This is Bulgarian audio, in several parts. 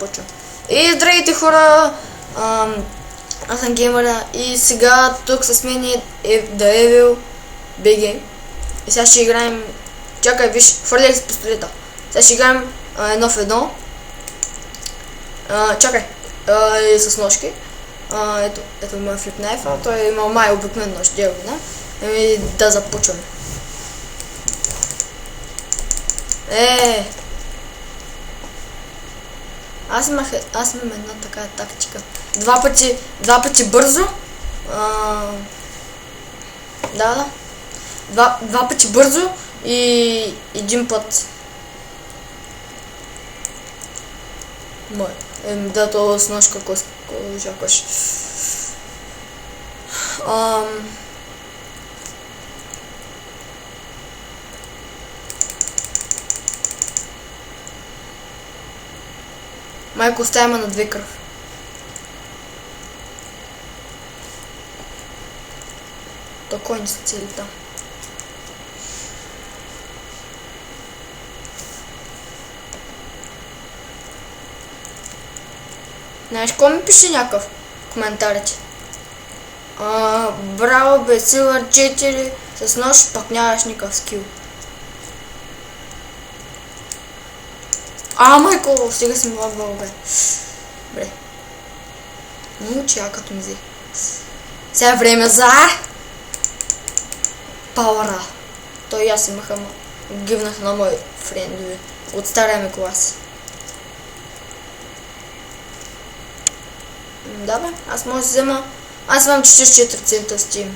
започвам. И здравейте хора! Аз съм Геймъра и сега тук с мен е The Evil BG. И сега ще играем... Чакай, виж, хвърляй с пистолета. Сега ще играем едно в едно. Чакай, и с ножки. Ето моя флипнайфа, той има май обикновен нож, дяволина. И да започваме. Аз имам една така тактика. Два пъти бързо. Два пъти бързо и един път. Да, то с нож какво жакаш. Майко, оставяме на две кръв. То кой не са цели там? Знаеш, кой ми пише някакъв в коментарите? Браво бе, Силър 4 с нож, пак нямаш никакъв скил. Майко, сега си ми лагвал, бе. Бре. Научи, като ми взе. Сега е време за... Пауъра. Той и аз имах, ама гивнах на мои френдове. От стария ми клас. Да бе, аз може да взема... Аз имам 44 цента Steam.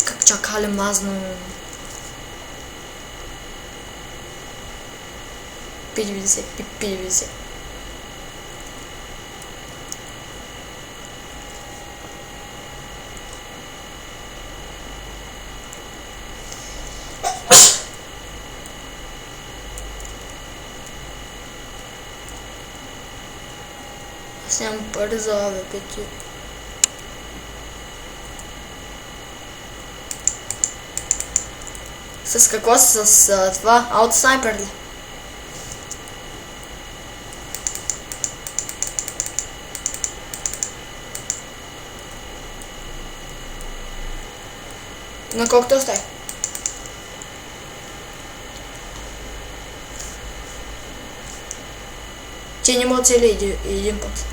Как чакали мазно. P90. Аз нямам пари за АВП-ти. С какво? С това? Аутснайпер ли? На колко те остави? Те не могат цели един път.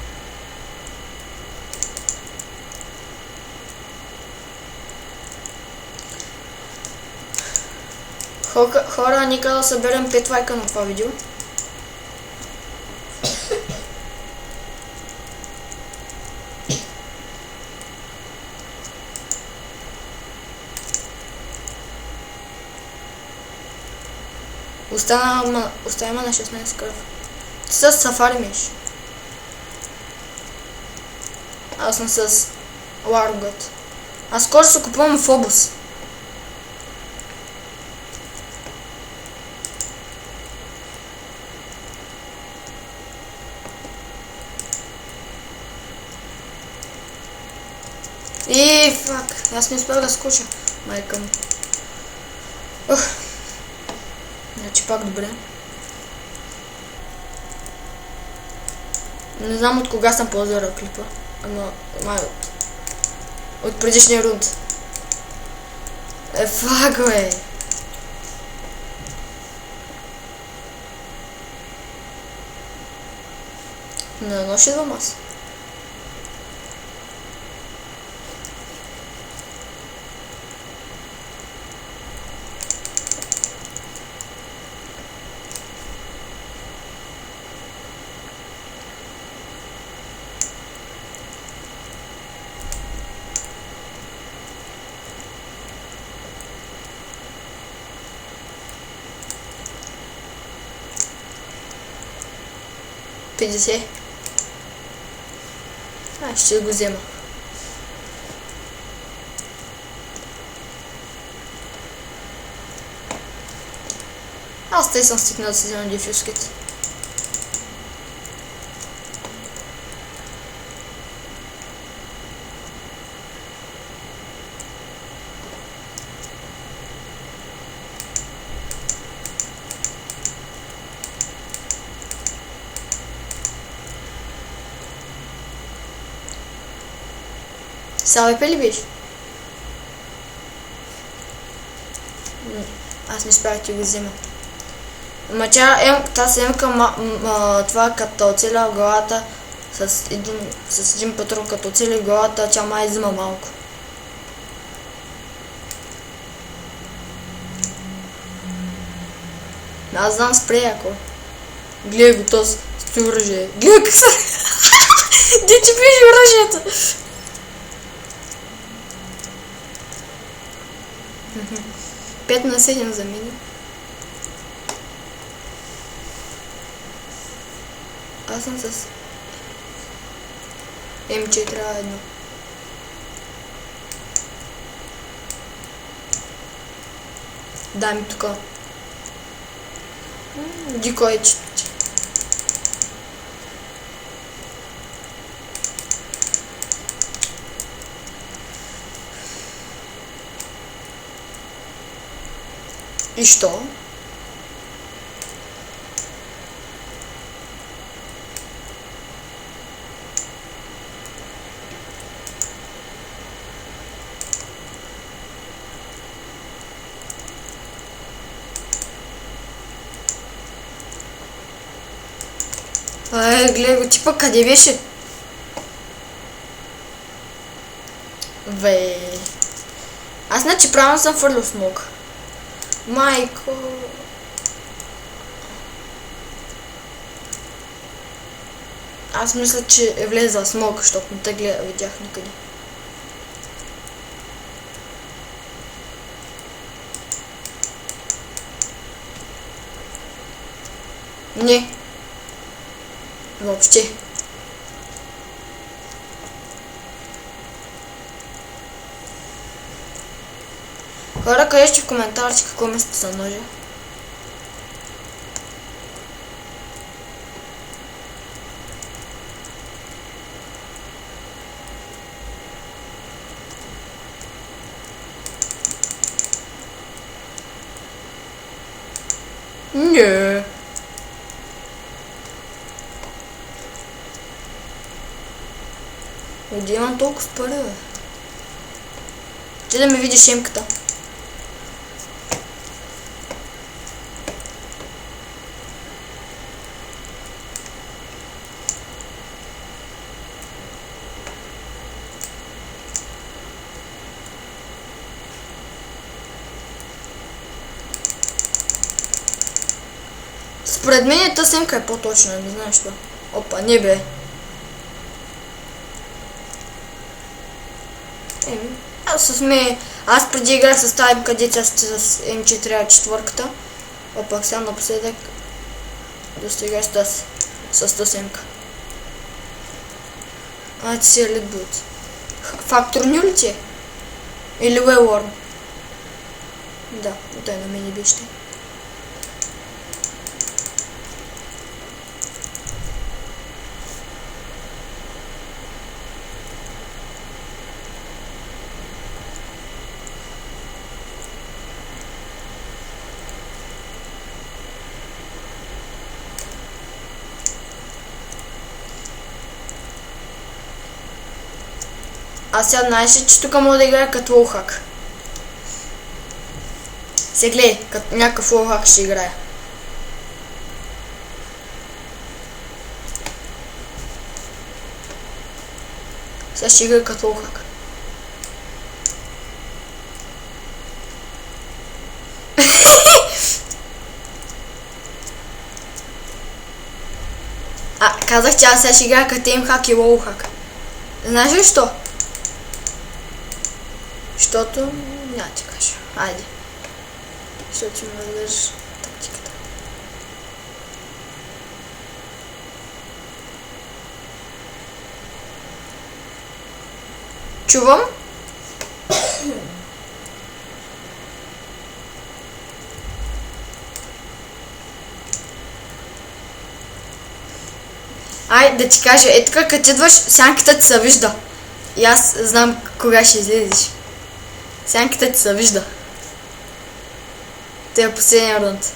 Хора, нека да съберем 5 лайка на това видео. Оставяме на 16 кръв. Ти с сафари миш. Аз съм с Ларгот. Аз скоро се купувам в обус. И фак, аз не успях да скоча, майка му. Значи пак добре. Не знам от кога съм ползвала клипа, ама май от предишния рунд. Фак, бе! На едно ще идвам аз. Ще го взема. Аз те съм стигнал да си взема дефюските. Салепе ли беше? Аз не успях да ти го взема. Ма тази емка, това като оцеля в главата с един патрон, като оцели в главата, тя май взима малко. Аз знам спрей, ако. Гледай го този с оръжие. Гледай как са... Де ти пише оръжието? 5/7 за мини. Аз съм с М4А1. Дай ми тук. Дикойче. И що? Гледай го, типа къде беше? Аз значи правилно съм фърлил смок. Майко... Аз мисля, че е влезла смок, защото не те видях никъде. Не. Въобще. Хора, кажете в коментарите какво мислите за ножа. Не. Къде имам толкова пари, бе? Ти да ми видиш емката. Според мен тази семка е по-точна, не знаеш що. Опа, не бе. Аз преди играх с тази където с М4А4-ката. А пак сега напоследък доста играх с тази семка. Ти си е лидбут. Фактор ню ли ти е? Или Уейлорн? Да, той на мен беше. Аз сега знаеш ли, че тук мога да играя като лоухак. Се гледай, като някакъв лоухак ще играя. Сега ще играя като лоухак. Казах, че аз сега ще играя като емхак и лоухак. Знаеш ли що? Защото няма ти кажа. Айде. Защото ще ме разбереш тактиката. Чувам. Ай, да ти кажа, е така, като идваш, сянката ти се вижда. И аз знам кога ще излезеш. Сянката ти се вижда. Те е последния рунд.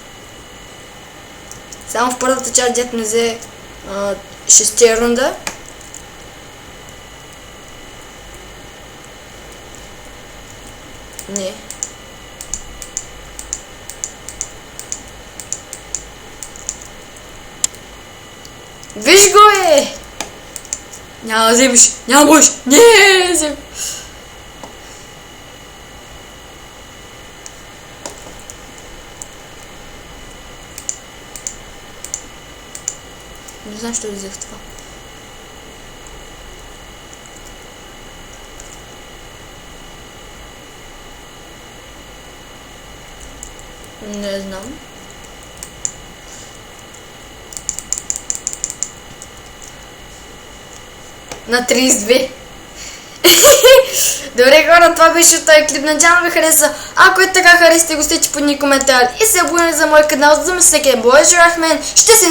Само в първата част, дето не взе 6-тия рунда. Не. Виж го Няма да вземеш. Няма можеш. Не, взем. Не знам, що взех това. Не знам. На 32. Добре хора, това беше този клип. Надявам ви хареса. Ако и така харесате, го стичи под ни коментар и се абонирайте за мой канал, за да ме всеки Божи Рахмен. Ще се